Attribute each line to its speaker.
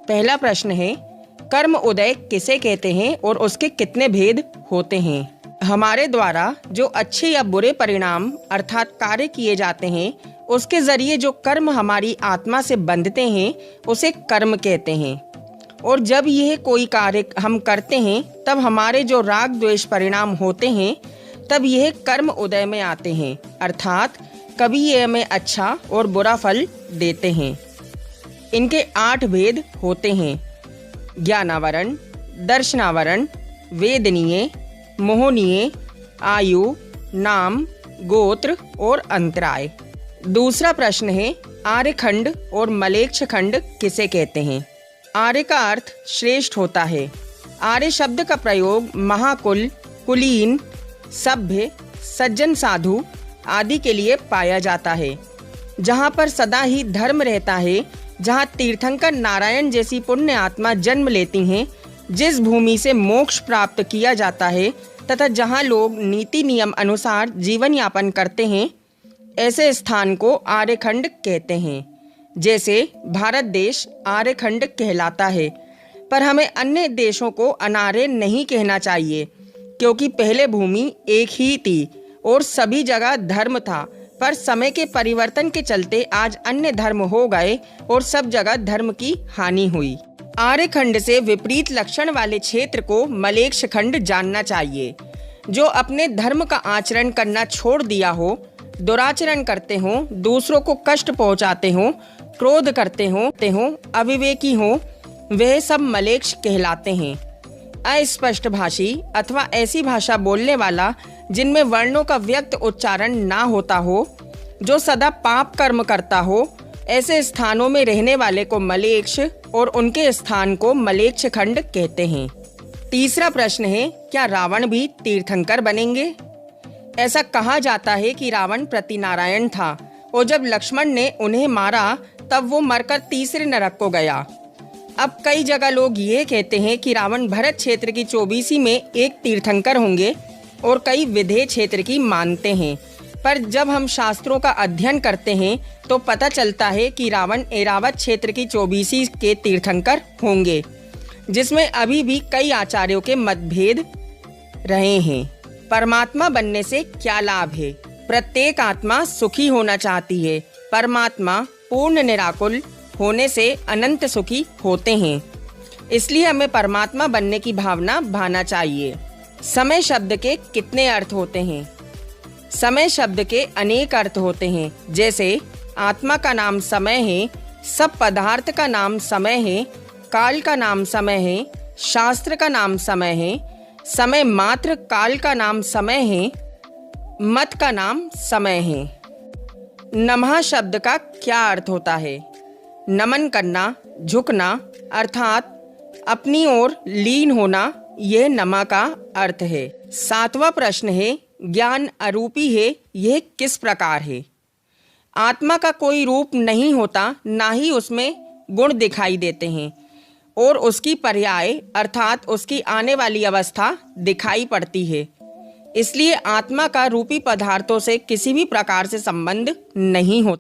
Speaker 1: पहला प्रश्न है, कर्म उदय किसे कहते हैं और उसके कितने भेद होते हैं? हमारे द्वारा जो अच्छे या बुरे परिणाम अर्थात कार्य किए जाते हैं, उसके जरिए जो कर्म हमारी आत्मा से बंधते हैं उसे कर्म कहते हैं। और जब यह कोई कार्य हम करते हैं तब हमारे जो राग द्वेष परिणाम होते हैं तब यह कर्म उदय में आते हैं, अर्थात कभी ये हमें अच्छा और बुरा फल देते हैं। इनके 8 भेद होते हैं: ज्ञानावरण, दर्शनावरण, वेदनीय, मोहनीय, आयु, नाम, गोत्र और अंतराय। दूसरा प्रश्न है, आर्यखंड और मलेच्छ खंड किसे कहते हैं? आर्य का अर्थ श्रेष्ठ होता है। आर्य शब्द का प्रयोग महाकुल, कुलीन, सभ्य, सज्जन, साधु आदि के लिए पाया जाता है। जहाँ पर सदा ही धर्म रहता है, जहाँ तीर्थंकर नारायण जैसी पुण्य आत्मा जन्म लेती हैं, जिस भूमि से मोक्ष प्राप्त किया जाता है तथा जहाँ लोग नीति नियम अनुसार जीवन यापन करते हैं, ऐसे स्थान को आर्यखंड कहते हैं। जैसे भारत देश आर्यखंड कहलाता है, पर हमें अन्य देशों को अनार्य नहीं कहना चाहिए, क्योंकि पहले भूमि एक ही थी और सभी जगह धर्म था, पर समय के परिवर्तन के चलते आज अन्य धर्म हो गए और सब जगह धर्म की हानि हुई। आर्यखंड से विपरीत लक्षण वाले क्षेत्र को मलेच्छ खंड जानना चाहिए। जो अपने धर्म का आचरण करना छोड़ दिया हो, दुराचरण करते हों, दूसरों को कष्ट पहुंचाते हों, क्रोध करते हों, अविवेकी हों, वह सब मलेच्छ कहलाते हैं। अस्पष्ट भाषी अथवा ऐसी भाषा बोलने वाला जिनमें वर्णों का व्यक्त उच्चारण ना होता हो, जो सदा पाप कर्म करता हो, ऐसे स्थानों में रहने वाले को मलेच्छ और उनके स्थान को मलेच्छ खंड कहते हैं। तीसरा प्रश्न है, क्या रावण भी तीर्थंकर बनेंगे? ऐसा कहा जाता है कि रावण प्रतिनारायण था और जब लक्ष्मण ने उन्हें मारा तब वो मरकर तीसरे नरक को गया। अब कई जगह लोग ये कहते हैं कि रावण भरत क्षेत्र की 24 में एक तीर्थंकर होंगे और कई विदेह क्षेत्र की मानते हैं, पर जब हम शास्त्रों का अध्ययन करते हैं तो पता चलता है कि रावण ऐरावत क्षेत्र की 24 के तीर्थंकर होंगे, जिसमें अभी भी कई आचार्यों के मतभेद रहे हैं। परमात्मा बनने से क्या लाभ है? प्रत्येक आत्मा सुखी होना चाहती है। परमात्मा पूर्ण निराकुल होने से अनंत सुखी होते हैं, इसलिए हमें परमात्मा बनने की भावना भाना चाहिए। समय शब्द के कितने अर्थ होते हैं? समय शब्द के अनेक अर्थ होते हैं। जैसे आत्मा का नाम समय है, सब पदार्थ का नाम समय है, काल का नाम समय है, शास्त्र का नाम समय है, समय मात्र काल का नाम समय है, मत का नाम समय है। नमः शब्द का क्या अर्थ होता है? नमन करना, झुकना, अर्थात अपनी ओर लीन होना, यह नमा का अर्थ है। 7वां प्रश्न है, ज्ञान अरूपी है, यह किस प्रकार है? आत्मा का कोई रूप नहीं होता, ना ही उसमें गुण दिखाई देते हैं और उसकी पर्याय अर्थात उसकी आने वाली अवस्था दिखाई पड़ती है। इसलिए आत्मा का रूपी पदार्थों से किसी भी प्रकार से संबंध नहीं होता।